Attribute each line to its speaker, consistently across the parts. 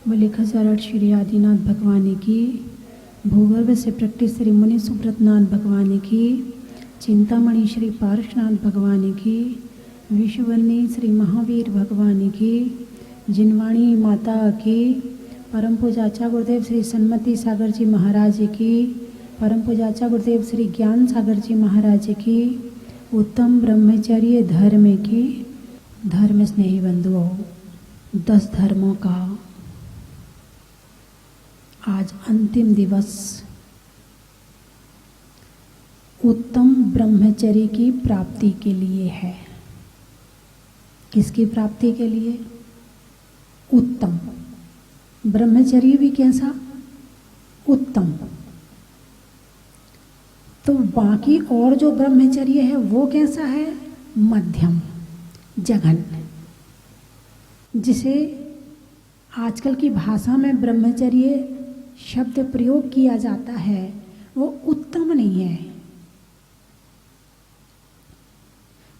Speaker 1: बोले खसारट श्री आदिनाथ भगवान की, भूगर्भ से प्रकट श्री मुनि सुब्रतनाथ भगवान की, चिंतामणि श्री पार्श्वनाथ भगवान की, विश्ववन्नी श्री महावीर भगवान की, जिनवाणी माता की, परम पूजाचा गुरुदेव श्री सन्मति सागर जी महाराज की, परम पूजाचा गुरुदेव श्री ज्ञान सागर जी महाराज की, उत्तम ब्रह्मचर्य धर्म की। धर्म स्नेही बंधुओं, 10 धर्मों का आज अंतिम दिवस उत्तम ब्रह्मचर्य की प्राप्ति के लिए है। किसकी प्राप्ति के लिए? उत्तम ब्रह्मचर्य भी कैसा? उत्तम। तो बाकी और जो ब्रह्मचर्य है वो कैसा है? मध्यम, जघन्य। जिसे आजकल की भाषा में ब्रह्मचर्य शब्द प्रयोग किया जाता है वो उत्तम नहीं है।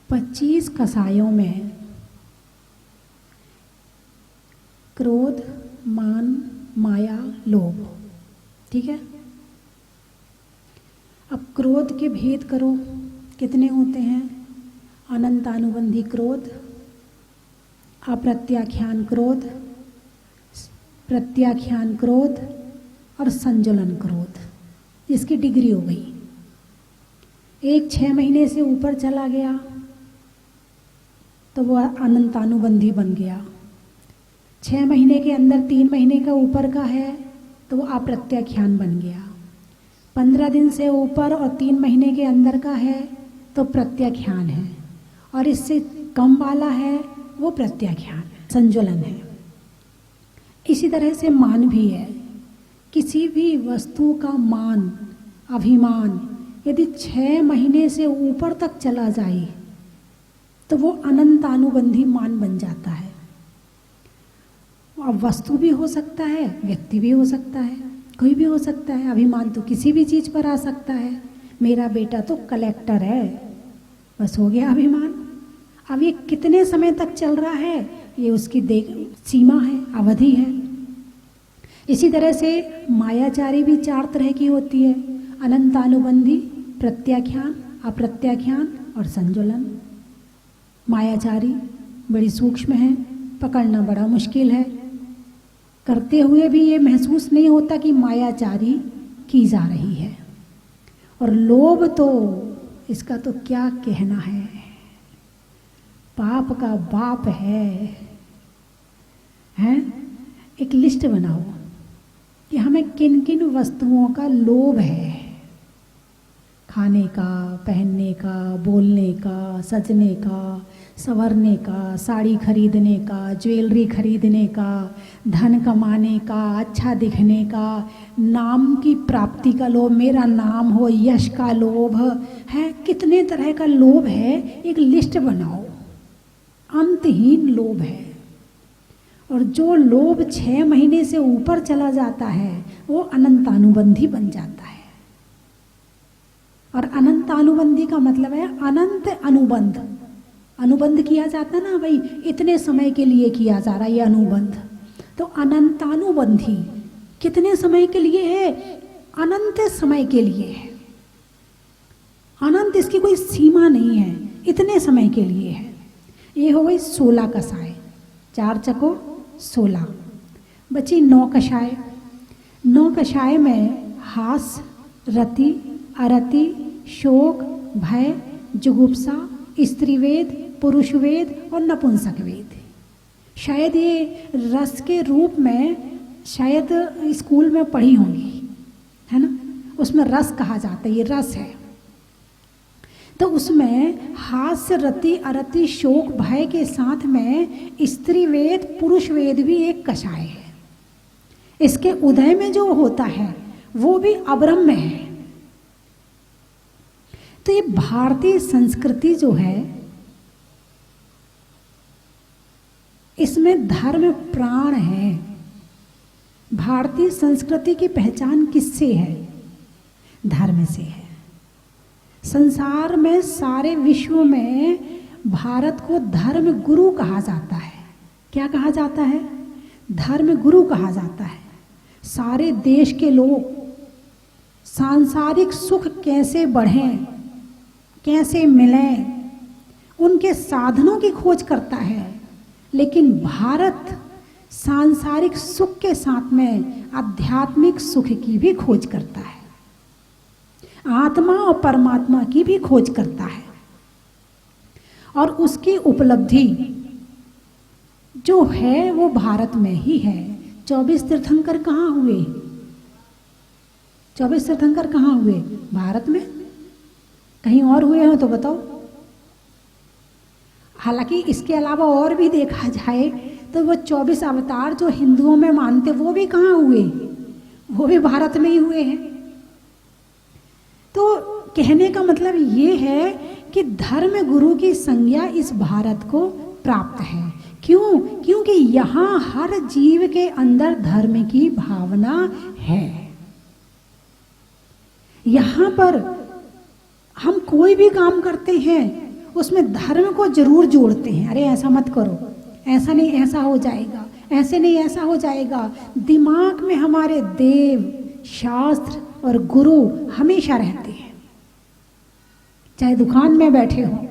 Speaker 1: 25 कसायों में क्रोध, मान, माया, लोभ, ठीक है। अब क्रोध के भेद करो, कितने होते हैं? अनंतानुबंधी क्रोध, अप्रत्याख्यान क्रोध, प्रत्याख्यान क्रोध और संजुलन क्रोध। इसकी डिग्री हो गई। एक 6 महीने से ऊपर चला गया तो वह अनंतानुबंधी बन गया। 6 महीने के अंदर 3 महीने का ऊपर का है तो वो अप्रत्याख्यान बन गया। 15 दिन से ऊपर और 3 महीने के अंदर का है तो प्रत्याख्यान है, और इससे कम वाला है वो प्रत्याख्यान है, संजुलन है। इसी तरह से मान भी है। किसी भी वस्तु का मान, अभिमान यदि 6 महीने से ऊपर तक चला जाए तो वो अनंतानुबंधी मान बन जाता है। अब वस्तु भी हो सकता है, व्यक्ति भी हो सकता है, कोई भी हो सकता है। अभिमान तो किसी भी चीज़ पर आ सकता है। मेरा बेटा तो कलेक्टर है, बस हो गया अभिमान। अब ये कितने समय तक चल रहा है ये उसकी सीमा है, अवधि है। इसी तरह से मायाचारी भी 4 तरह की होती है: अनंतानुबंधी, प्रत्याख्यान, अप्रत्याख्यान और संजुलन। मायाचारी बड़ी सूक्ष्म है, पकड़ना बड़ा मुश्किल है। करते हुए भी ये महसूस नहीं होता कि मायाचारी की जा रही है। और लोभ तो इसका तो क्या कहना है, पाप का बाप है। एक लिस्ट बनाओ कि हमें किन किन वस्तुओं का लोभ है। खाने का, पहनने का, बोलने का, सजने का, संवरने का, साड़ी खरीदने का, ज्वेलरी खरीदने का, धन कमाने का, अच्छा दिखने का, नाम की प्राप्ति का लोभ, मेरा नाम हो, यश का लोभ है। कितने तरह का लोभ है, एक लिस्ट बनाओ। अंतहीन लोभ है। और जो लोभ 6 महीने से ऊपर चला जाता है वो अनंतानुबंधी बन जाता है। और अनंतानुबंधी का मतलब है अनंत अनुबंध। अनुबंध किया जाता ना भाई, इतने समय के लिए किया जा रहा है ये अनुबंध। तो अनंतानुबंधी कितने समय के लिए है? अनंत समय के लिए है। अनंत, इसकी कोई सीमा नहीं है, इतने समय के लिए है। ये हो गई 16 कसाय, 4 चको 16, बची 9 कषाय। 9 कषाय में हास, रति, अरति, शोक, भय, जुगुप्सा, स्त्रीवेद, पुरुषवेद और नपुंसक वेद। शायद ये रस के रूप में शायद स्कूल में पढ़ी होंगी, है ना। उसमें रस कहा जाता है, ये रस है। तो उसमें हास्य, रति, अरति, शोक, भय के साथ में स्त्री वेद, पुरुष वेद भी एक कषाय है। इसके उदय में जो होता है वो भी अब्रह्म है। तो ये भारतीय संस्कृति जो है इसमें धर्म प्राण है। भारतीय संस्कृति की पहचान किससे है? धर्म से है। संसार में, सारे विश्व में भारत को धर्म गुरु कहा जाता है। क्या कहा जाता है? धर्म गुरु कहा जाता है। सारे देश के लोग सांसारिक सुख कैसे बढ़ें, कैसे मिलें, उनके साधनों की खोज करता है। लेकिन भारत सांसारिक सुख के साथ में आध्यात्मिक सुख की भी खोज करता है, आत्मा और परमात्मा की भी खोज करता है। और उसकी उपलब्धि जो है वो भारत में ही है। 24 तीर्थंकर कहाँ हुए? 24 तीर्थंकर कहाँ हुए? भारत में। कहीं और हुए हैं तो बताओ। हालांकि इसके अलावा और भी देखा जाए तो वो 24 अवतार जो हिंदुओं में मानते वो भी कहाँ हुए? वो भी भारत में ही हुए हैं। तो कहने का मतलब ये है कि धर्म गुरु की संज्ञा इस भारत को प्राप्त है। क्यों? क्योंकि यहाँ हर जीव के अंदर धर्म की भावना है। यहाँ पर हम कोई भी काम करते हैं उसमें धर्म को जरूर जोड़ते हैं। अरे ऐसा मत करो, ऐसा नहीं ऐसा हो जाएगा, ऐसे नहीं ऐसा हो जाएगा। दिमाग में हमारे देव, शास्त्र और गुरु हमेशा रहते हैं। चाहे दुकान में बैठे हों,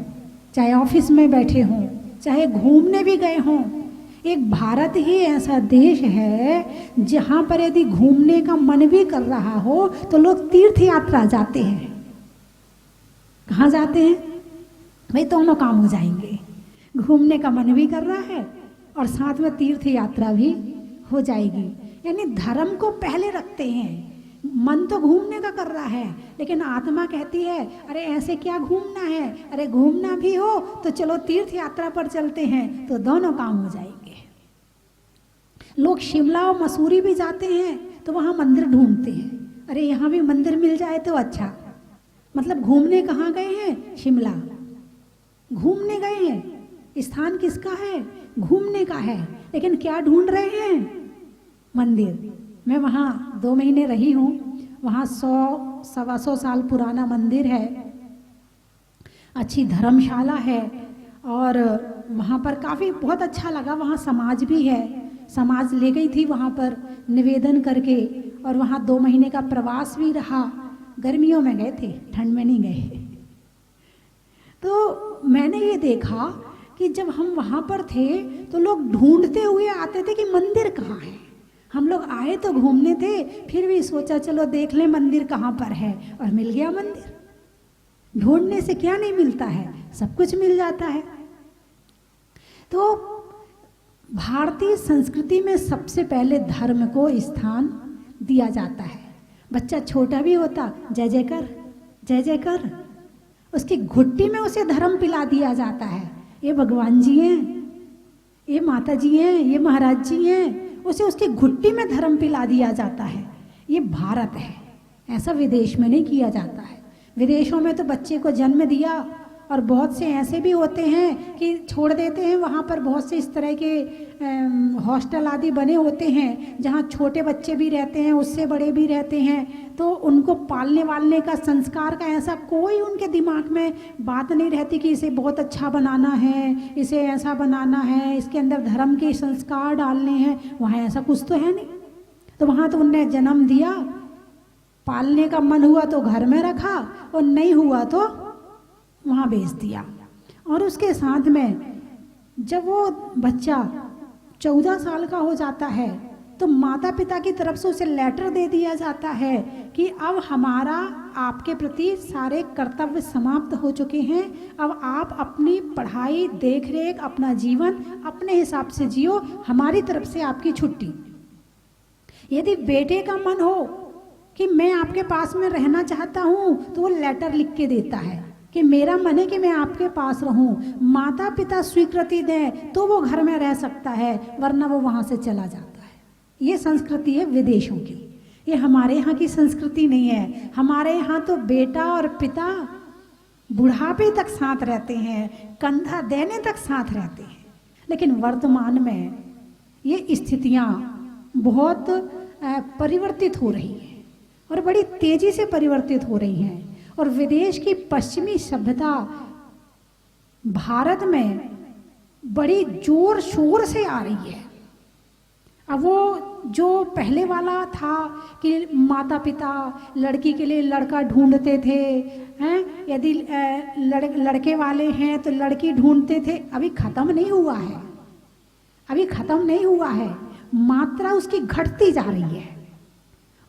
Speaker 1: चाहे ऑफिस में बैठे हों, चाहे घूमने भी गए हों। एक भारत ही ऐसा देश है जहाँ पर यदि घूमने का मन भी कर रहा हो तो लोग तीर्थ यात्रा जाते हैं। कहाँ जाते हैं भाई? दोनों काम हो जाएंगे, घूमने का मन भी कर रहा है और साथ में तीर्थ यात्रा भी हो जाएगी। यानी धर्म को पहले रखते हैं। मन तो घूमने का कर रहा है लेकिन आत्मा कहती है अरे ऐसे क्या घूमना है, अरे घूमना भी हो तो चलो तीर्थ यात्रा पर चलते हैं, तो दोनों काम हो जाएंगे। लोग शिमला और मसूरी भी जाते हैं तो वहाँ मंदिर ढूंढते हैं, अरे यहाँ भी मंदिर मिल जाए तो अच्छा। मतलब घूमने कहाँ गए हैं? शिमला घूमने गए हैं। स्थान किसका है? घूमने का है। लेकिन क्या ढूंढ रहे हैं? मंदिर। मैं वहाँ 2 महीने रही हूँ। वहाँ 100-125 साल पुराना मंदिर है, अच्छी धर्मशाला है और वहाँ पर काफ़ी बहुत अच्छा लगा। वहाँ समाज भी है, समाज ले गई थी वहाँ पर निवेदन करके, और वहाँ 2 महीने का प्रवास भी रहा। गर्मियों में गए थे, ठंड में नहीं गए। तो मैंने ये देखा कि जब हम वहाँ पर थे तो लोग ढूंढते हुए आते थे कि मंदिर कहाँ है। हम लोग आए तो घूमने थे, फिर भी सोचा चलो देख लें मंदिर कहाँ पर है, और मिल गया मंदिर। ढूंढने से क्या नहीं मिलता है, सब कुछ मिल जाता है। तो भारतीय संस्कृति में सबसे पहले धर्म को स्थान दिया जाता है। बच्चा छोटा भी होता, जय जय कर, जय जय कर, उसकी घुट्टी में उसे धर्म पिला दिया जाता है। ये भगवान जी हैं, ये माता जी हैं, ये महाराज जी हैं, उसे उसकी घुट्टी में धर्म पिला दिया जाता है। ये भारत है, ऐसा विदेश में नहीं किया जाता है। विदेशों में तो बच्चे को जन्म दिया, और बहुत से ऐसे भी होते हैं कि छोड़ देते हैं। वहाँ पर बहुत से इस तरह के हॉस्टल आदि बने होते हैं जहाँ छोटे बच्चे भी रहते हैं, उससे बड़े भी रहते हैं। तो उनको पालने वालने का, संस्कार का ऐसा कोई उनके दिमाग में बात नहीं रहती कि इसे बहुत अच्छा बनाना है, इसे ऐसा बनाना है, इसके अंदर धर्म के संस्कार डालने हैं। वहाँ ऐसा कुछ तो है नहीं। तो वहाँ तो उनने जन्म दिया, पालने का मन हुआ तो घर में रखा, और नहीं हुआ तो वहाँ भेज दिया। और उसके साथ में जब वो बच्चा 14 साल का हो जाता है तो माता पिता की तरफ से उसे लेटर दे दिया जाता है कि अब हमारा आपके प्रति सारे कर्तव्य समाप्त हो चुके हैं, अब आप अपनी पढ़ाई, देख रेख, अपना जीवन अपने हिसाब से जियो, हमारी तरफ से आपकी छुट्टी। यदि बेटे का मन हो कि मैं आपके पास में रहना चाहता हूँ तो वो लेटर लिख के देता है कि मेरा मन है कि मैं आपके पास रहूं। माता पिता स्वीकृति दें तो वो घर में रह सकता है, वरना वो वहां से चला जाता है। ये संस्कृति है विदेशों की, ये हमारे यहाँ की संस्कृति नहीं है। हमारे यहाँ तो बेटा और पिता बुढ़ापे तक साथ रहते हैं, कंधा देने तक साथ रहते हैं। लेकिन वर्तमान में ये स्थितियाँ बहुत परिवर्तित हो रही हैं, और बड़ी तेजी से परिवर्तित हो रही हैं। और विदेश की पश्चिमी सभ्यता भारत में बड़ी जोर शोर से आ रही है। अब वो जो पहले वाला था कि माता पिता लड़की के लिए लड़का ढूंढते थे, हैं, यदि लड़के वाले हैं तो लड़की ढूंढते थे, अभी ख़त्म नहीं हुआ है, अभी ख़त्म नहीं हुआ है। मात्रा उसकी घटती जा रही है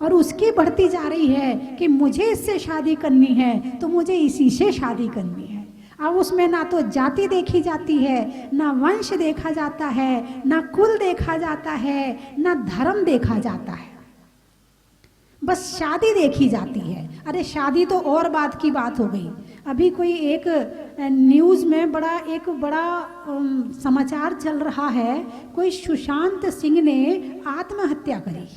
Speaker 1: और उसकी बढ़ती जा रही है कि मुझे इससे शादी करनी है तो मुझे इसी से शादी करनी है। अब उसमें ना तो जाति देखी जाती है, ना वंश देखा जाता है, ना कुल देखा जाता है, ना धर्म देखा जाता है, बस शादी देखी जाती है। अरे शादी तो और बात की बात हो गई। अभी कोई एक न्यूज़ में एक बड़ा समाचार चल रहा है, कोई सुशांत सिंह ने आत्महत्या करी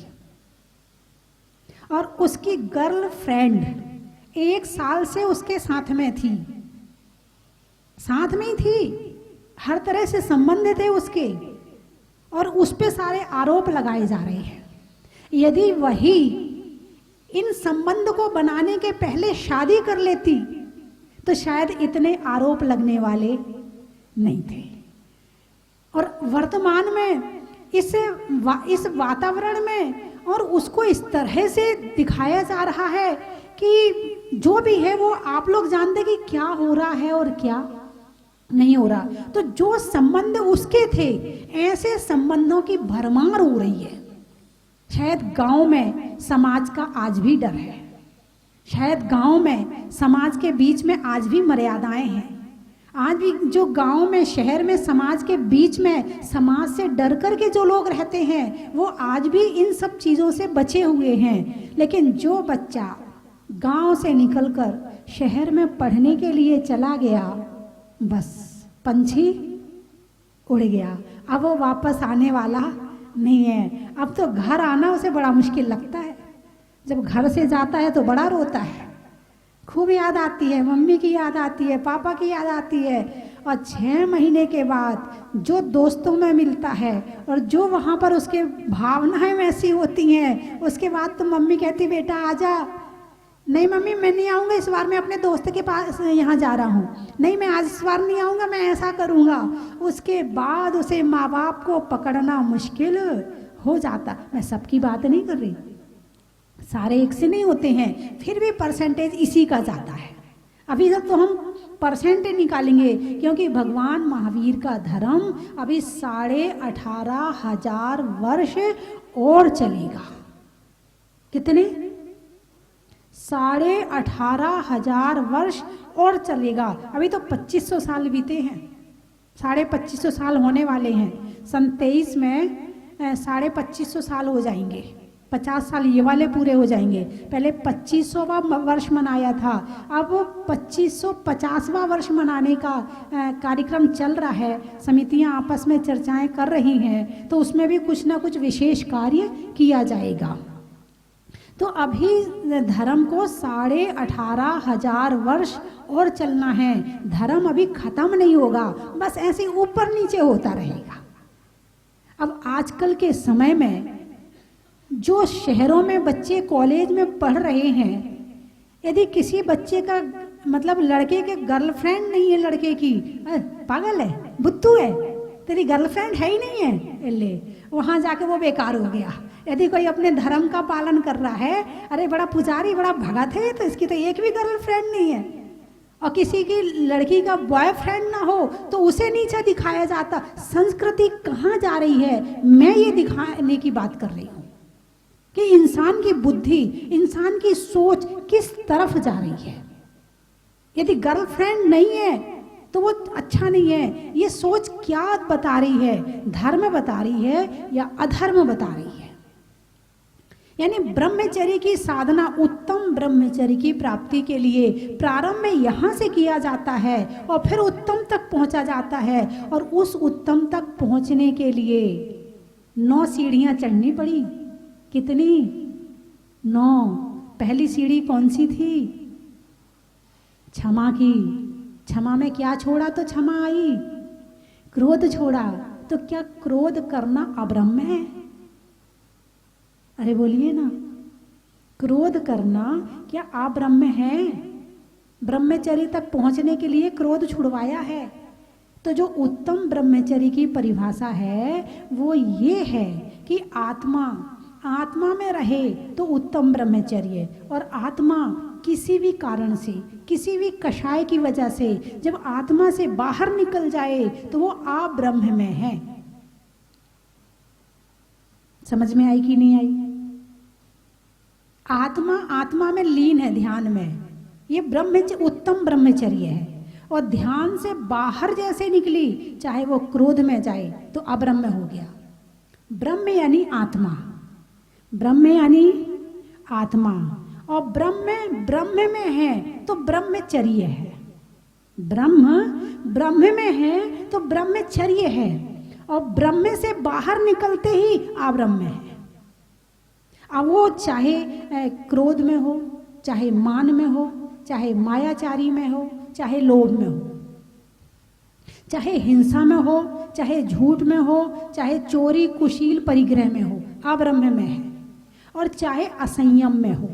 Speaker 1: और उसकी गर्लफ्रेंड 1 साल से उसके साथ में थी, साथ में ही थी, हर तरह से संबंध थे उसके, और उस पे सारे आरोप लगाए जा रहे हैं। यदि वही इन संबंध को बनाने के पहले शादी कर लेती तो शायद इतने आरोप लगने वाले नहीं थे। और वर्तमान में इस वातावरण में और उसको इस तरह से दिखाया जा रहा है कि जो भी है वो आप लोग जानते कि क्या हो रहा है और क्या नहीं हो रहा। तो जो संबंध उसके थे, ऐसे संबंधों की भरमार हो रही है। शायद गांव में समाज का आज भी डर है, शायद गांव में समाज के बीच में आज भी मर्यादाएं हैं, आज भी जो गांव में शहर में समाज के बीच में समाज से डर कर के जो लोग रहते हैं वो आज भी इन सब चीज़ों से बचे हुए हैं। लेकिन जो बच्चा गांव से निकलकर शहर में पढ़ने के लिए चला गया, बस पंछी उड़ गया, अब वो वापस आने वाला नहीं है। अब तो घर आना उसे बड़ा मुश्किल लगता है। जब घर से जाता है तो बड़ा रोता है, खूब याद आती है, मम्मी की याद आती है, पापा की याद आती है। और 6 महीने के बाद जो दोस्तों में मिलता है और जो वहाँ पर उसके भावनाएं वैसी होती हैं, उसके बाद तो मम्मी कहती बेटा आजा, नहीं मम्मी मैं नहीं आऊँगा इस बार, मैं अपने दोस्त के पास यहाँ जा रहा हूँ, नहीं मैं आज इस बार नहीं आऊँगा, मैं ऐसा करूँगा। उसके बाद उसे माँ बाप को पकड़ना मुश्किल हो जाता। मैं सबकी बात नहीं कर रही, सारे एक से नहीं होते हैं, फिर भी परसेंटेज इसी का जाता है। अभी तक तो हम परसेंट निकालेंगे क्योंकि भगवान महावीर का धर्म अभी 18,500 वर्ष और चलेगा। कितने? 18,500 वर्ष और चलेगा। अभी तो 2500 साल बीते हैं, 2550 साल होने वाले हैं। 27 में 2550 साल हो जाएंगे, 50 साल ये वाले पूरे हो जाएंगे। पहले 2500वां वर्ष मनाया था, अब 2550वां वर्ष मनाने का कार्यक्रम चल रहा है। समितियां आपस में चर्चाएं कर रही हैं, तो उसमें भी कुछ ना कुछ विशेष कार्य किया जाएगा। तो अभी धर्म को 18,500 वर्ष और चलना है। धर्म अभी खत्म नहीं होगा, बस ऐसे ऊपर नीचे होता रहेगा। अब आजकल के समय में जो शहरों में बच्चे कॉलेज में पढ़ रहे हैं, यदि किसी बच्चे का मतलब लड़के के गर्लफ्रेंड नहीं है, लड़के की पागल है, बुद्धू है, तेरी गर्लफ्रेंड है ही नहीं है, ले वहाँ जाके वो बेकार हो गया। यदि कोई अपने धर्म का पालन कर रहा है, अरे बड़ा पुजारी बड़ा भगत है तो इसकी तो एक भी गर्लफ्रेंड नहीं है, और किसी की लड़की का बॉयफ्रेंड ना हो तो उसे नीचा दिखाया जाता। संस्कृति कहाँ जा रही है, मैं ये दिखाने की बात कर रही हूँ कि इंसान की बुद्धि, इंसान की सोच किस तरफ जा रही है। यदि गर्लफ्रेंड नहीं है तो वो अच्छा नहीं है। ये सोच क्या बता रही है, धर्म बता रही है या अधर्म बता रही है। यानी ब्रह्मचर्य की साधना, उत्तम ब्रह्मचर्य की प्राप्ति के लिए प्रारंभ में यहाँ से किया जाता है और फिर उत्तम तक पहुँचा जाता है। और उस उत्तम तक पहुँचने के लिए 9 सीढ़ियाँ चढ़नी पड़ी। कितनी? 9। पहली सीढ़ी कौन सी थी? क्षमा की। क्षमा में क्या छोड़ा तो क्षमा आई। क्रोध छोड़ा तो क्या क्रोध करना अब्रह्म है? अरे बोलिए ना, क्रोध करना क्या अब्रह्म है? ब्रह्मचर्य तक पहुंचने के लिए क्रोध छुड़वाया है। तो जो उत्तम ब्रह्मचर्य की परिभाषा है वो ये है कि कि आत्मा आत्मा में रहे तो उत्तम ब्रह्मचर्य, और आत्मा किसी भी कारण से, किसी भी कषाय की वजह से जब आत्मा से बाहर निकल जाए तो वो अब्रह्म में है। समझ में आई कि नहीं आई? आत्मा आत्मा में लीन है ध्यान में, ये ब्रह्मचर्य उत्तम ब्रह्मचर्य है। और ध्यान से बाहर जैसे निकली, चाहे वो क्रोध में जाए तो अब्रह्म हो गया। ब्रह्म यानी आत्मा, ब्रह्म यानी आत्मा, और ब्रह्म में है तो ब्रह्मचर्य है। ब्रह्म में है तो ब्रह्मचर्य है, और ब्रह्म से बाहर निकलते ही अब्रह्म है। अब वो चाहे क्रोध में हो, चाहे मान में हो, चाहे मायाचारी में हो, चाहे लोभ में हो, चाहे हिंसा में हो, चाहे झूठ में हो, चाहे चोरी कुशील परिग्रह में हो, अब्रह्म में है। और चाहे असंयम में हो,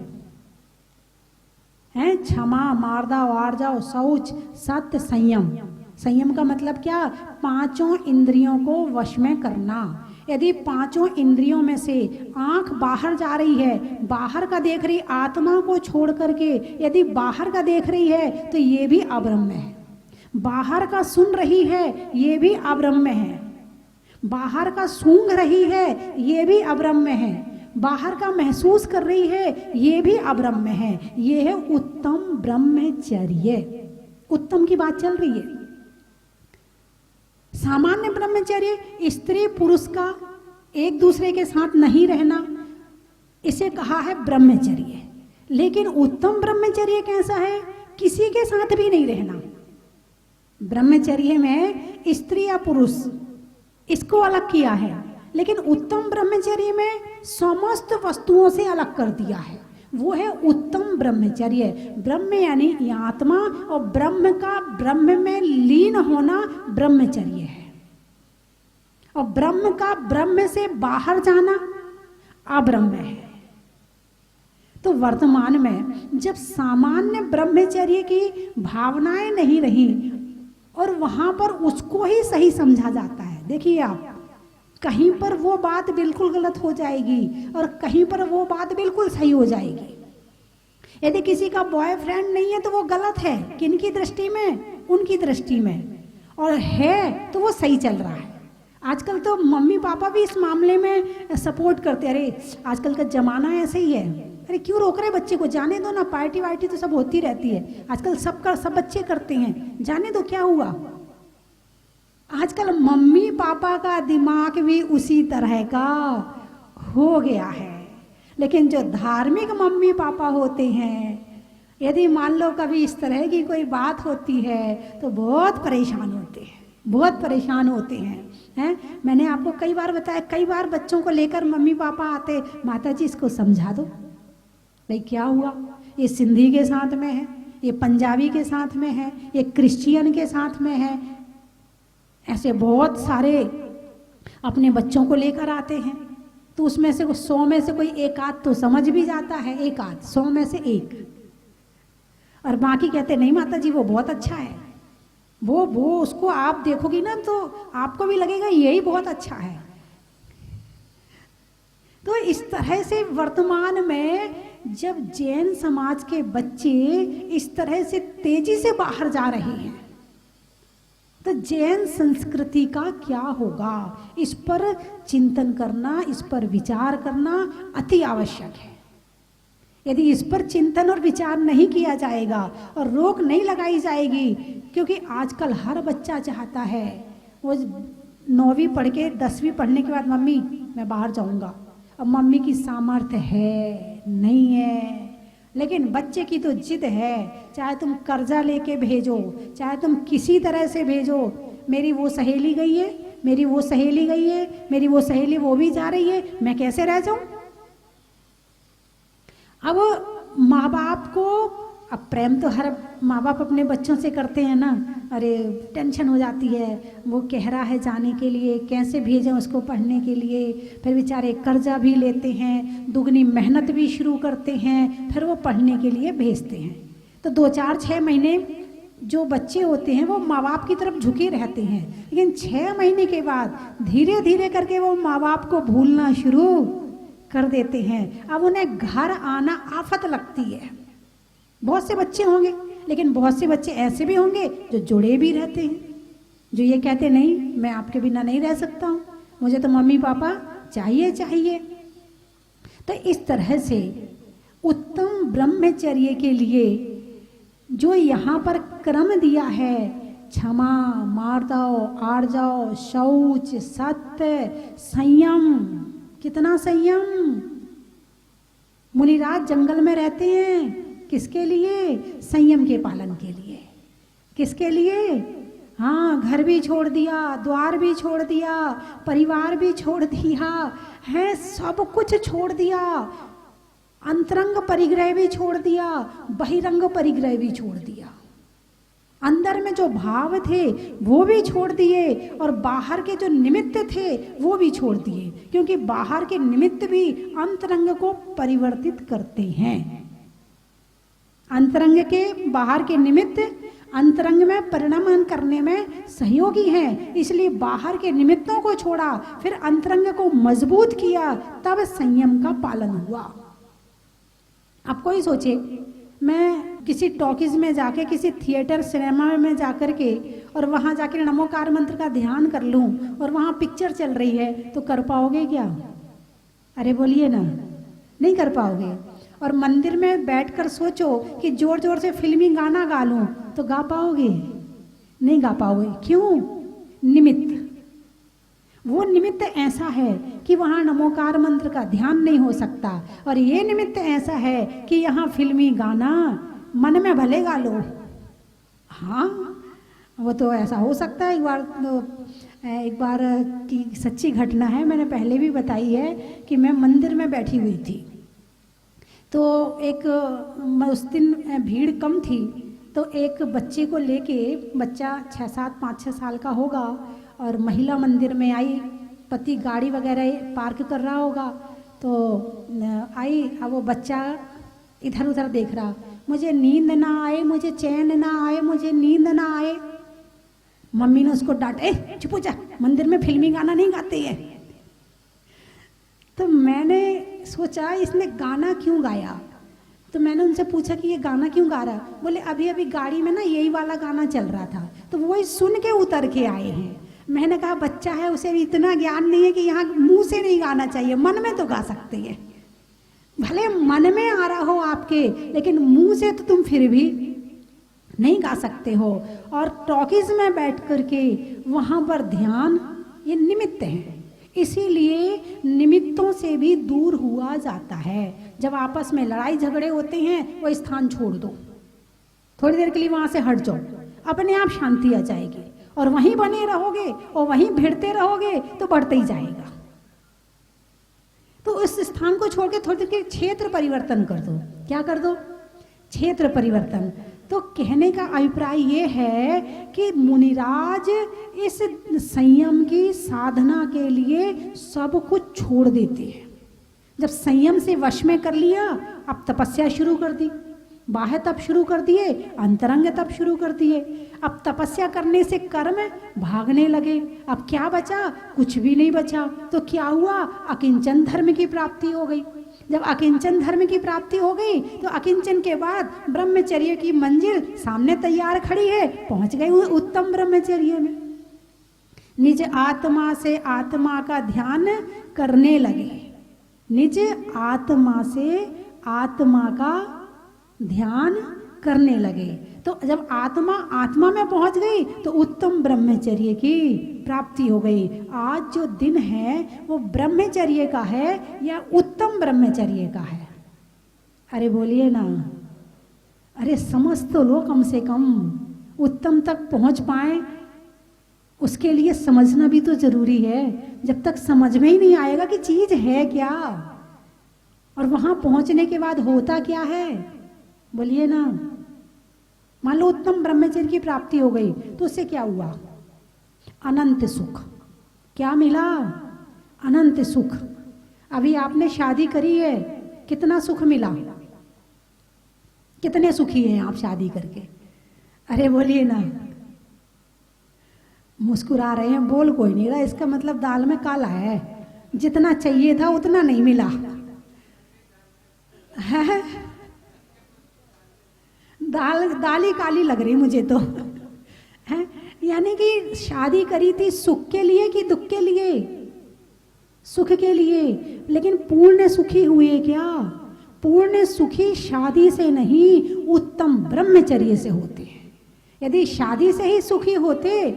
Speaker 1: है क्षमा, मार्दा, वार्जा, शौच, सत्य, संयम। संयम का मतलब क्या? पांचों इंद्रियों को वश में करना। यदि पांचों इंद्रियों में से आंख बाहर जा रही है, बाहर का देख रही, आत्मा को छोड़ करके यदि बाहर का देख रही है तो ये भी अब्रह्म है। बाहर का सुन रही है, ये भी अब्रह्म है। बाहर का सूंघ रही है, ये भी अब्रह्म है। बाहर का महसूस कर रही है, ये भी अब्रह्म है। ये है उत्तम ब्रह्मचर्य। उत्तम की बात चल रही है। सामान्य ब्रह्मचर्य स्त्री पुरुष का एक दूसरे के साथ नहीं रहना, इसे कहा है ब्रह्मचर्य। लेकिन उत्तम ब्रह्मचर्य कैसा है? किसी के साथ भी नहीं रहना। ब्रह्मचर्य में स्त्री या पुरुष इसको अलग किया है, लेकिन उत्तम ब्रह्मचर्य में समस्त वस्तुओं से अलग कर दिया है। वो है उत्तम ब्रह्मचर्य। ब्रह्म यानी आत्मा, और ब्रह्म का ब्रह्म में लीन होना ब्रह्मचर्य है। और ब्रह्म का ब्रह्म से बाहर जाना अब्रह्म है। तो वर्तमान में जब सामान्य ब्रह्मचर्य की भावनाएं नहीं रही, और वहां पर उसको ही सही समझा जाता है। देखिए आप, कहीं पर वो बात बिल्कुल गलत हो जाएगी और कहीं पर वो बात बिल्कुल सही हो जाएगी। यदि किसी का बॉयफ्रेंड नहीं है तो वो गलत है, किनकी दृष्टि में? उनकी दृष्टि में। और है तो वो सही चल रहा है। आजकल तो मम्मी पापा भी इस मामले में सपोर्ट करते हैं। अरे आजकल का जमाना ऐसे ही है, अरे क्यों रोक रहे बच्चे को, जाने दो ना, पार्टी वार्टी तो सब होती रहती है आजकल, सब बच्चे करते हैं, जाने दो, क्या हुआ। आजकल मम्मी पापा का दिमाग भी उसी तरह का हो गया है। लेकिन जो धार्मिक मम्मी पापा होते हैं, यदि मान लो कभी इस तरह की कोई बात होती है तो बहुत परेशान होते हैं, बहुत परेशान होते हैं। मैंने आपको कई बार बताया, कई बार बच्चों को लेकर मम्मी पापा आते, माता जी इसको समझा दो, भाई क्या हुआ, ये सिंधी के साथ में है, ये पंजाबी के साथ में है, ये क्रिश्चियन के साथ में है। ऐसे बहुत सारे अपने बच्चों को लेकर आते हैं। तो उसमें से 100 में से कोई एक आध तो समझ भी जाता है, एक आध, 100 में से एक, और बाकी कहते नहीं माता जी वो बहुत अच्छा है, वो उसको आप देखोगी ना तो आपको भी लगेगा यही बहुत अच्छा है। तो इस तरह से वर्तमान में जब जैन समाज के बच्चे इस तरह से तेजी से बाहर जा रहे हैं, तो जैन संस्कृति का क्या होगा, इस पर चिंतन करना, इस पर विचार करना अति आवश्यक है। यदि इस पर चिंतन और विचार नहीं किया जाएगा और रोक नहीं लगाई जाएगी, क्योंकि आजकल हर बच्चा चाहता है वो 9वीं पढ़ के 10वीं पढ़ने के बाद मम्मी मैं बाहर जाऊंगा। अब मम्मी की सामर्थ्य है नहीं है, लेकिन बच्चे की तो जिद है, चाहे तुम कर्जा लेके भेजो, चाहे तुम किसी तरह से भेजो, मेरी वो सहेली गई है, मेरी वो सहेली गई है, मेरी वो सहेली वो भी जा रही है, मैं कैसे रह जाऊं। अब माँ बाप को, अब प्रेम तो हर माँ बाप अपने बच्चों से करते हैं ना, अरे टेंशन हो जाती है, वो कह रहा है जाने के लिए, कैसे भेजें उसको पढ़ने के लिए, फिर बेचारे कर्जा भी लेते हैं, दुगनी मेहनत भी शुरू करते हैं, फिर वो पढ़ने के लिए भेजते हैं। तो 2, 4, 6 महीने जो बच्चे होते हैं वो माँ बाप की तरफ झुके रहते हैं, लेकिन 6 महीने के बाद धीरे धीरे करके वो माँ बाप को भूलना शुरू कर देते हैं। अब उन्हें घर आना आफत लगती है। बहुत से बच्चे होंगे, लेकिन बहुत से बच्चे ऐसे भी होंगे जो जुड़े भी रहते हैं, जो ये कहते नहीं मैं आपके बिना नहीं रह सकता हूँ, मुझे तो मम्मी पापा चाहिए चाहिए। तो इस तरह से उत्तम ब्रह्मचर्य के लिए जो यहाँ पर क्रम दिया है, क्षमा, मार्दव, आर्जव, शौच, सत्य, संयम। कितना संयम! मुनिराज जंगल में रहते हैं किसके लिए? संयम के पालन के लिए। किसके लिए? हाँ, घर भी छोड़ दिया, द्वार भी छोड़ दिया, परिवार भी छोड़ दिया है, सब कुछ छोड़ दिया, अंतरंग परिग्रह भी छोड़ दिया, बहिरंग परिग्रह भी छोड़ दिया। अंदर में जो भाव थे वो भी छोड़ दिए और बाहर के जो निमित्त थे वो भी छोड़ दिए, क्योंकि बाहर के निमित्त भी अंतरंग को परिवर्तित करते हैं। अंतरंग के बाहर के निमित्त अंतरंग में परिणमन करने में सहयोगी हैं, इसलिए बाहर के निमित्तों को छोड़ा, फिर अंतरंग को मजबूत किया, तब संयम का पालन हुआ। अब कोई सोचे मैं किसी टॉकीज में जाके, किसी थिएटर सिनेमा में जाकर के और वहाँ जाकर नमोकार मंत्र का ध्यान कर लूँ और वहाँ पिक्चर चल रही है, तो कर पाओगे क्या? अरे बोलिए ना, नहीं कर पाओगे। और मंदिर में बैठकर सोचो कि जोर जोर से फिल्मी गाना गा लूं, तो गा पाओगे? नहीं गा पाओगे। क्यों? निमित्त। वो निमित्त ऐसा है कि वहाँ नमोकार मंत्र का ध्यान नहीं हो सकता, और ये निमित्त ऐसा है कि यहाँ फिल्मी गाना मन में भले गा लो। हाँ, वो तो ऐसा हो सकता है। एक बार की सच्ची घटना है, मैंने पहले भी बताई है कि मैं मंदिर में बैठी हुई थी, तो एक उस दिन भीड़ कम थी, तो एक बच्चे को लेके, बच्चा 5-6 साल का होगा, और महिला मंदिर में आई, पति गाड़ी वगैरह पार्क कर रहा होगा, तो आई। अब वो बच्चा इधर उधर देख रहा, मुझे नींद ना आए, मुझे चैन ना आए, मुझे नींद ना आए। मम्मी ने उसको डांटा, चुप हो जा, मंदिर में फिल्मी गाना नहीं गाते हैं। तो मैंने सोचा इसने गाना क्यों गाया, तो मैंने उनसे पूछा कि ये गाना क्यों गा रहा? बोले अभी अभी गाड़ी में ना यही वाला गाना चल रहा था, तो वही सुन के उतर के आए हैं। मैंने कहा बच्चा है, उसे इतना ज्ञान नहीं है कि यहाँ मुंह से नहीं गाना चाहिए, मन में तो गा सकते हैं। भले मन में आ रहा हो आपके, लेकिन मुंह से तो तुम फिर भी नहीं गा सकते हो। और टॉकीज में बैठ करके वहाँ पर ध्यान, ये निमित्त है, इसीलिए निमित्तों से भी दूर हुआ जाता है। जब आपस में लड़ाई झगड़े होते हैं, वो स्थान छोड़ दो, थोड़ी देर के लिए वहां से हट जाओ, अपने आप शांति आ जाएगी। और वहीं बने रहोगे और वहीं भिड़ते रहोगे तो बढ़ते ही जाएगा। तो उस स्थान को छोड़ के थोड़ी देर के क्षेत्र परिवर्तन कर दो। क्या कर दो? क्षेत्र परिवर्तन। तो कहने का अभिप्राय ये है कि मुनिराज इस संयम की साधना के लिए सब कुछ छोड़ देते हैं। जब संयम से वश में कर लिया, अब तपस्या शुरू कर दी, बाह्य तप शुरू कर दिए, अंतरंग तप शुरू कर दिए। अब तपस्या करने से कर्म भागने लगे, अब क्या बचा? कुछ भी नहीं बचा। तो क्या हुआ? अकिंचन धर्म की प्राप्ति हो गई। जब अकिंचन धर्म की प्राप्ति हो गई, तो अकिंचन के बाद ब्रह्मचर्य की मंजिल सामने तैयार खड़ी है, पहुंच गए उत्तम ब्रह्मचर्य में। निज आत्मा से आत्मा का ध्यान करने लगे, निज आत्मा से आत्मा का ध्यान करने लगे। तो जब आत्मा आत्मा में पहुंच गई, तो उत्तम ब्रह्मचर्य की प्राप्ति हो गई। आज जो दिन है वो ब्रह्मचर्य का है या उत्तम ब्रह्मचर्य का है? अरे बोलिए ना, अरे समझ तो लो, कम से कम उत्तम तक पहुंच पाए, उसके लिए समझना भी तो जरूरी है। जब तक समझ में ही नहीं आएगा कि चीज है क्या, और वहां पहुंचने के बाद होता क्या है, बोलिए ना। मान लो उत्तम ब्रह्मचर्य की प्राप्ति हो गई, तो उससे क्या हुआ? अनंत सुख। क्या मिला? अनंत सुख। अभी आपने शादी करी है, कितना सुख मिला? कितने सुखी हैं आप शादी करके? अरे बोलिए ना, मुस्कुरा रहे हैं, बोल कोई नहीं रहा, इसका मतलब दाल में काला है, जितना चाहिए था उतना नहीं मिला है। दाल ही काली लग रही मुझे तो है। यानी कि शादी करी थी सुख के लिए कि दुख के लिए? सुख के लिए। लेकिन पूर्ण सुखी हुए क्या? पूर्ण सुखी शादी से नहीं, उत्तम ब्रह्मचर्य से होते हैं। यदि शादी से ही सुखी होते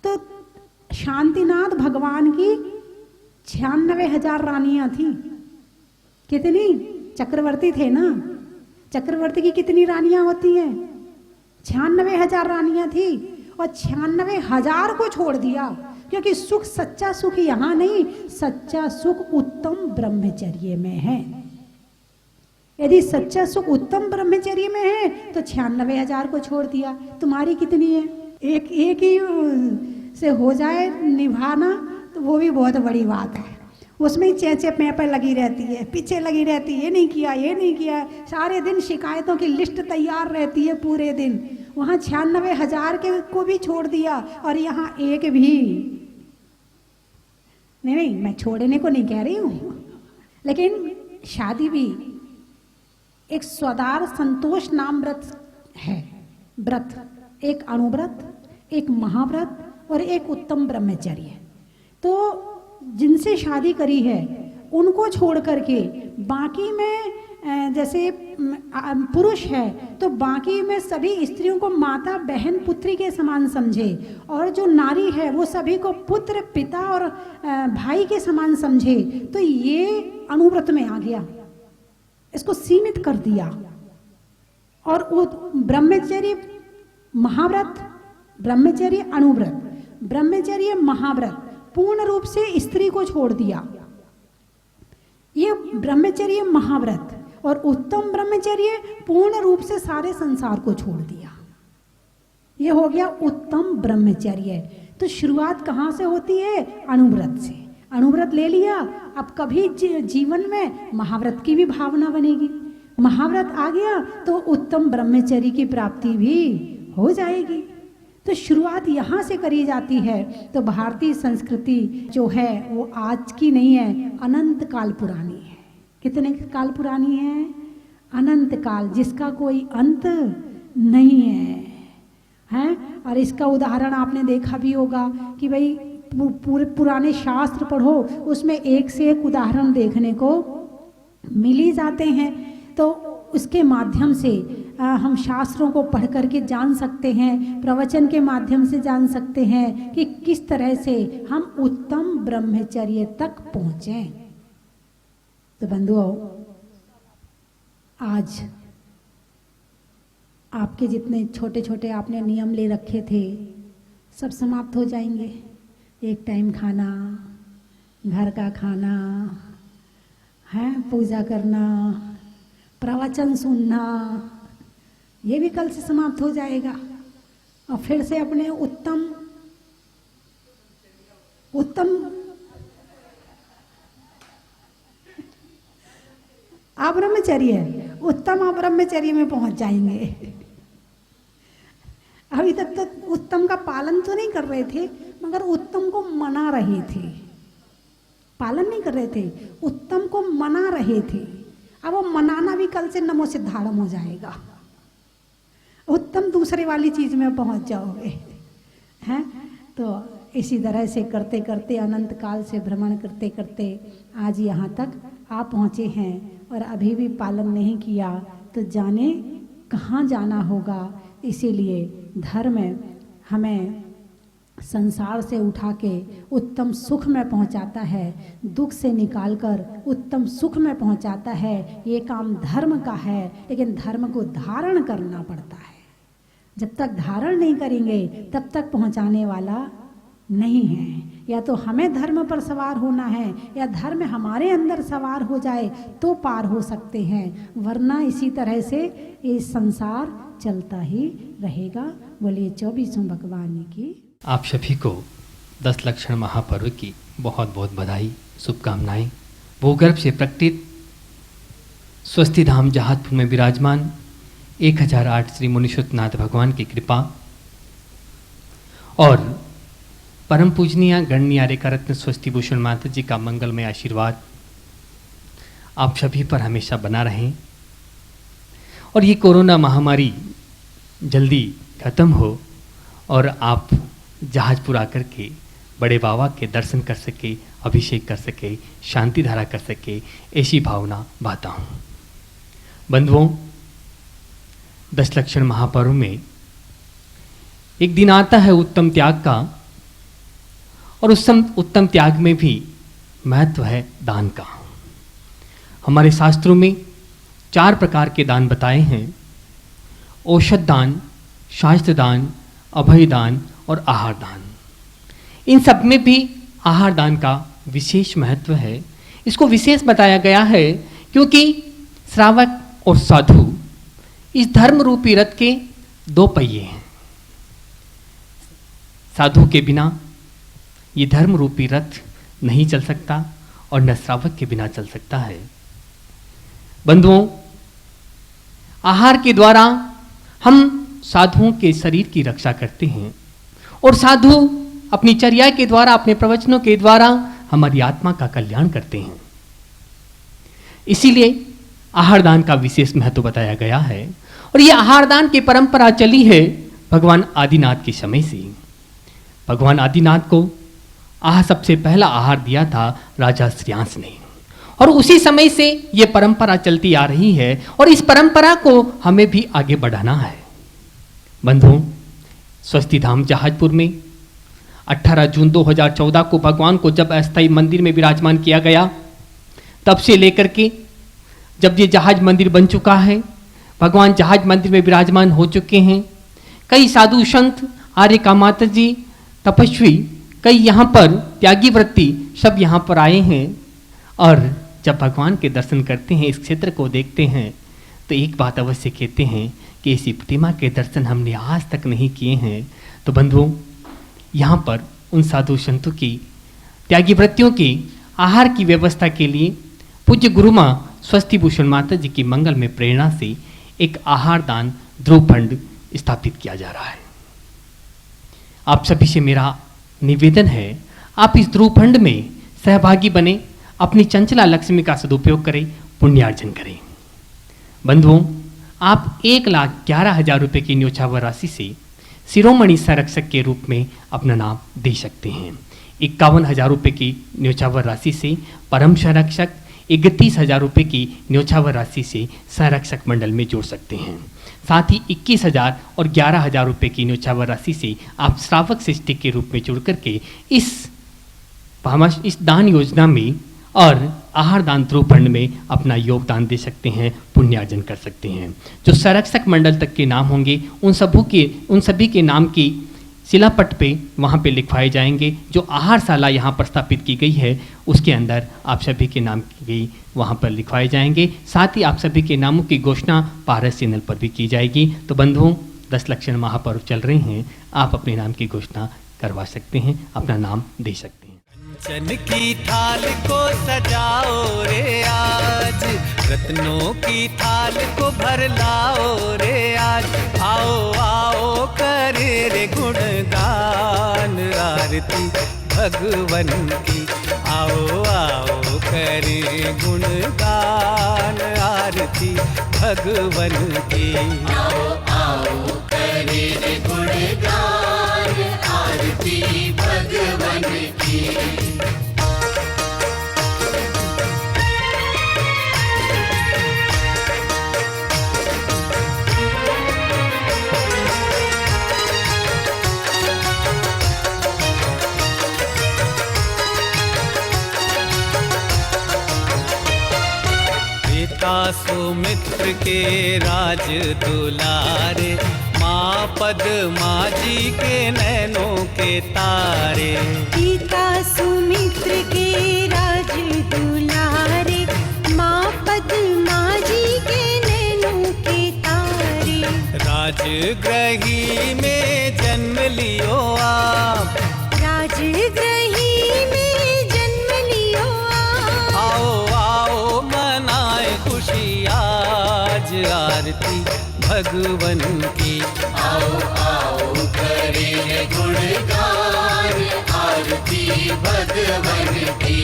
Speaker 1: तो शांतिनाथ भगवान की 96,000 रानियां थी। कितनी? चक्रवर्ती थे ना, चक्रवर्ती की कितनी रानियां होती हैं? 96,000 रानियां थी, और 96,000 को छोड़ दिया, क्योंकि सुख, सच्चा सुख यहां नहीं, सच्चा सुख उत्तम ब्रह्मचर्य में है। यदि सच्चा सुख उत्तम ब्रह्मचर्य में है तो 96,000 को छोड़ दिया। तुम्हारी कितनी है? एक ही से हो जाए निभाना तो वो भी बहुत बड़ी बात है। उसमें चेचे पे लगी रहती है, पीछे लगी रहती है, ये नहीं किया, ये नहीं किया, सारे दिन शिकायतों की लिस्ट तैयार रहती है पूरे दिन। वहाँ 96,000 के को भी छोड़ दिया, और यहाँ एक भी नहीं, मैं छोड़ने को नहीं कह रही हूँ, लेकिन शादी भी एक स्वदार संतोष नाम व्रत है। व्रत, एक अणुव्रत, एक महाव्रत और एक उत्तम ब्रह्मचर्य। तो जिनसे शादी करी है उनको छोड़ करके बाकी में, जैसे पुरुष है तो बाकी में सभी स्त्रियों को माता, बहन, पुत्री के समान समझे, और जो नारी है वो सभी को पुत्र, पिता और भाई के समान समझे। तो ये अणुव्रत में आ गया, इसको सीमित कर दिया। और ब्रह्मचर्य महाव्रत, ब्रह्मचर्य अणुव्रत, ब्रह्मचर्य महाव्रत पूर्ण रूप से स्त्री को छोड़ दिया। ये ब्रह्मचर्य महाव्रत और उत्तम ब्रह्मचर्य पूर्ण रूप से सारे संसार को छोड़ दिया। ये हो गया उत्तम ब्रह्मचर्य। तो शुरुआत कहाँ से होती है? अणुव्रत से। अणुव्रत ले लिया, अब कभी जीवन में महाव्रत की भी भावना बनेगी। महाव्रत आ गया तो उत्तम ब्रह्मचर्य की प्राप्ति भी हो जाएगी। तो शुरुआत यहाँ से करी जाती है। तो भारतीय संस्कृति जो है वो आज की नहीं है, अनंत काल पुरानी है। कितने काल पुरानी है? अनंत काल, जिसका कोई अंत नहीं है। और इसका उदाहरण आपने देखा भी होगा कि भाई पूरे पुराने शास्त्र पढ़ो, उसमें एक से एक उदाहरण देखने को मिल ही जाते हैं। तो उसके माध्यम से हम शास्त्रों को पढ़ करके जान सकते हैं, प्रवचन के माध्यम से जान सकते हैं कि किस तरह से हम उत्तम ब्रह्मचर्य तक पहुँचें। तो बंधुओं, आज आपके जितने छोटे छोटे आपने नियम ले रखे थे सब समाप्त हो जाएंगे। एक टाइम खाना, घर का खाना है, पूजा करना, प्रवचन सुनना, ये भी कल से समाप्त हो जाएगा। और फिर से अपने उत्तम अब्रह्मचर्य, उत्तम अब्रह्मचर्य में पहुंच जाएंगे। अभी तक तो उत्तम का पालन तो नहीं कर रहे थे, मगर उत्तम को मना रहे थे। पालन नहीं कर रहे थे, उत्तम को मना रहे थे। अब वो मनाना भी कल से नमो सिद्धाड़म हो जाएगा। उत्तम दूसरे वाली चीज में पहुंच जाओगे, हैं? तो इसी तरह से करते करते अनंत काल से भ्रमण करते करते आज यहाँ तक आ पहुँचे हैं, और अभी भी पालन नहीं किया तो जाने कहाँ जाना होगा। इसीलिए धर्म हमें संसार से उठा के उत्तम सुख में पहुंचाता है, दुख से निकालकर उत्तम सुख में पहुंचाता है। ये काम धर्म का है, लेकिन धर्म को धारण करना पड़ता है। जब तक धारण नहीं करेंगे तब तक पहुंचाने वाला नहीं है। या तो हमें धर्म पर सवार होना है, या धर्म हमारे अंदर सवार हो जाए तो पार हो सकते हैं, वरना इसी तरह से ये संसार चलता ही रहेगा। बोलिए 24 भगवान की।
Speaker 2: आप सभी को 10 लक्षण महापर्व की बहुत बहुत बधाई, शुभकामनाएं। भूगर्भ से प्रकटित स्वस्ति धाम जहाजपुर में विराजमान 1008 श्री मुनिषुतनाथ भगवान की कृपा और परम पूजनीय गणनीय रेखा रत्न स्वस्ति भूषण माता जी का मंगलमय आशीर्वाद आप सभी पर हमेशा बना रहे और ये कोरोना महामारी जल्दी खत्म हो और आप जहाज पूरा करके बड़े बाबा के दर्शन कर सके, अभिषेक कर सके, शांति धारा कर सके, ऐसी भावना बाता हूँ। बंधुओं, 10 लक्षण महापर्व में एक दिन आता है उत्तम त्याग का और उस उत्तम त्याग में भी महत्व है दान का। हमारे शास्त्रों में 4 प्रकार के दान बताए हैं: औषध दान, शास्त्र दान, अभय दान और आहार दान। इन सब में भी आहार दान का विशेष महत्व है। इसको विशेष बताया गया है क्योंकि श्रावक और साधु इस धर्म रूपी रथ के 2 पहिए हैं। साधु के बिना ये धर्म रूपी रथ नहीं चल सकता और न श्रावक के बिना चल सकता है। बंधुओं, आहार के द्वारा हम साधुओं के शरीर की रक्षा करते हैं और साधु अपनी चर्या के द्वारा, अपने प्रवचनों के द्वारा हमारी आत्मा का कल्याण करते हैं। इसीलिए आहार दान का विशेष महत्व बताया गया है और ये आहार दान की परंपरा चली है भगवान आदिनाथ के समय से। भगवान आदिनाथ को सबसे पहला आहार दिया था राजा श्रेयांस ने और उसी समय से ये परंपरा चलती आ रही है और इस परंपरा को हमें भी आगे बढ़ाना है। बंधुओं, स्वस्ति धाम जहाजपुर में 18 जून 2014 को भगवान को जब अस्थायी मंदिर में विराजमान किया गया, तब से लेकर के जब ये जहाज मंदिर बन चुका है, भगवान जहाज मंदिर में विराजमान हो चुके हैं। कई साधु संत, आर्य का माता जी, तपस्वी, कई यहाँ पर त्यागी वृत्ति सब यहाँ पर आए हैं और जब भगवान के दर्शन करते हैं, इस क्षेत्र को देखते हैं, तो एक बात अवश्य कहते हैं कि ऐसी प्रतिमा के दर्शन हमने आज तक नहीं किए हैं। तो बंधुओं, यहाँ पर उन साधु संतों की त्यागी वृत्तियों की आहार की व्यवस्था के लिए पूज्य गुरु माँ स्वस्ति भूषण माता जी की मंगल में प्रेरणा से एक आहार दान ध्रुव फंड स्थापित किया जा रहा है। आप सभी से मेरा निवेदन है, आप इस ध्रुव फंड में सहभागी बने, अपनी चंचला लक्ष्मी का सदुपयोग करें, पुण्यार्जन करें। बंधुओं, आप 1,11,000 रुपये की न्योछावर राशि से शिरोमणि संरक्षक के रूप में अपना नाम दे सकते हैं। 51,000 रुपये की न्योछावर राशि से परम संरक्षक, 31,000 रुपये की न्योछावर राशि से संरक्षक मंडल में जोड़ सकते हैं। साथ ही 21,000 और 11,000 रुपये की न्योछावर राशि से आप श्रावक सृष्टि के रूप में जुड़ करके इस दान योजना में और आहार दान ध्रुव फंड में अपना योगदान दे सकते हैं, पुण्यार्जन कर सकते हैं। जो संरक्षक मंडल तक के नाम होंगे उन सभी के नाम की शिलापट पे वहाँ पे लिखवाए जाएंगे। जो आहारशाला यहाँ पर स्थापित की गई है उसके अंदर आप सभी के नाम की वहाँ पर लिखवाए जाएंगे। साथ ही आप सभी के नामों की घोषणा पारस चैनल पर भी की जाएगी। तो बंधुओं, 10 लक्षण महापर्व चल रहे हैं, आप अपने नाम की घोषणा करवा सकते हैं, अपना नाम दे सकते हैं।
Speaker 3: चन की थाल को सजाओ रे आज, रत्नों की थाल को भर लाओ रे आज। आओ आओ करे रे गुणगान आरती भगवन की, आओ आओ करे गुणगान आरती भगवन की। आओ आओ करे रे गुणगान आरती भगवन की। सुमित्र के राज दुलारे, माँ पद्मा जी के नैनों के तारे।
Speaker 4: पिता सुमित्र के राज दुलारे, माँ पद्मा जी के नैनों के तारे।
Speaker 3: राजगृही में जन्म लियो आप,
Speaker 4: राजगृही में जन्म लियो आप।
Speaker 3: आओ आओ मनाए खुशी आज आरती भगवन की।
Speaker 5: आओ आओ करे गुणगान, आरती भगवन की।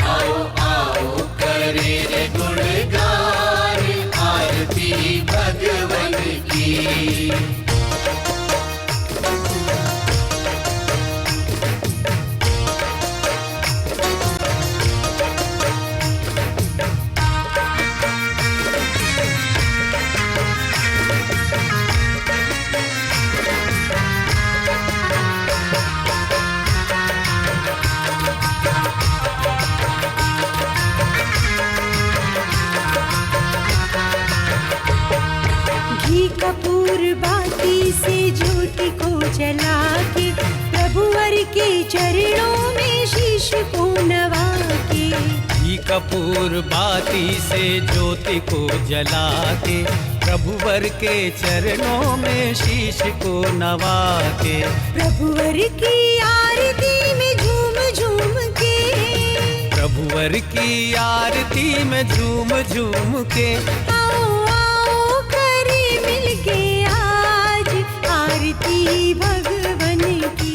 Speaker 5: आओ आओ करे गुणगान, आरती भगवन की।
Speaker 4: घी कपूर बाती से ज्योति को जला के, प्रभुवर के चरणों में शीश को नवा के।
Speaker 3: घी कपूर बाती से ज्योति को जला के, प्रभुवर के चरणों में शीश को नवा के।
Speaker 4: प्रभुवर की आरती में झूम झूम के,
Speaker 3: प्रभुवर की आरती में झूम झूम के।
Speaker 4: आओ आओ करे मिलके आज आरती भगवन की।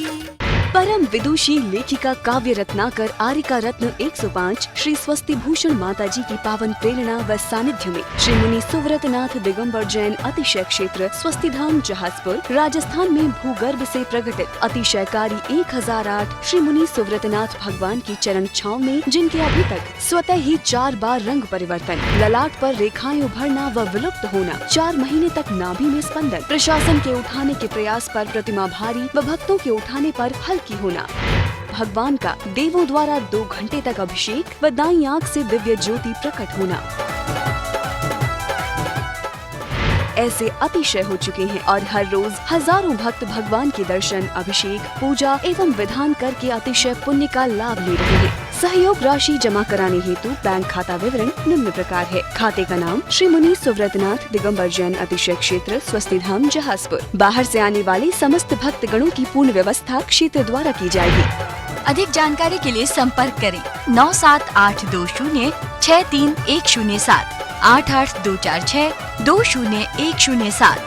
Speaker 6: परम विदुषी लेखिका काव्य रत्नाकर आरिका रत्न 105 श्री स्वस्ति भूषण माता जी की पावन प्रेरणा व सानिध्य में श्री मुनि सुव्रतनाथ दिगंबर जैन अतिशय क्षेत्र स्वस्ति धाम जहाजपुर राजस्थान में भूगर्भ से प्रकटित अतिशयकारी 1008 श्री मुनि सुव्रतनाथ भगवान की चरण छांव में, जिनके अभी तक स्वतः ही 4 बार रंग परिवर्तन, ललाट पर रेखाएं उभरना व विलुप्त होना, 4 महीने तक नाभि में स्पंदन, प्रशासन के उठाने के प्रयास पर प्रतिमा भारी व भक्तों के उठाने पर हल्की होना, भगवान का देवों द्वारा 2 घंटे तक अभिषेक व दाईं आंख से दिव्य ज्योति प्रकट होना, ऐसे अतिशय हो चुके हैं और हर रोज हजारों भक्त भगवान के दर्शन, अभिषेक, पूजा एवं विधान करके अतिशय पुण्य का लाभ ले रहे हैं। सहयोग राशि जमा कराने हेतु बैंक खाता विवरण निम्न प्रकार है। खाते का नाम श्री मुनि सुव्रतनाथ दिगंबर जैन अतिशय क्षेत्र स्वस्ति धाम जहाजपुर। बाहर से आने वाले समस्त भक्त गणों की पूर्ण व्यवस्था क्षेत्र द्वारा की जाएगी।
Speaker 7: अधिक जानकारी के लिए संपर्क करें 97820 63107 88246 20107।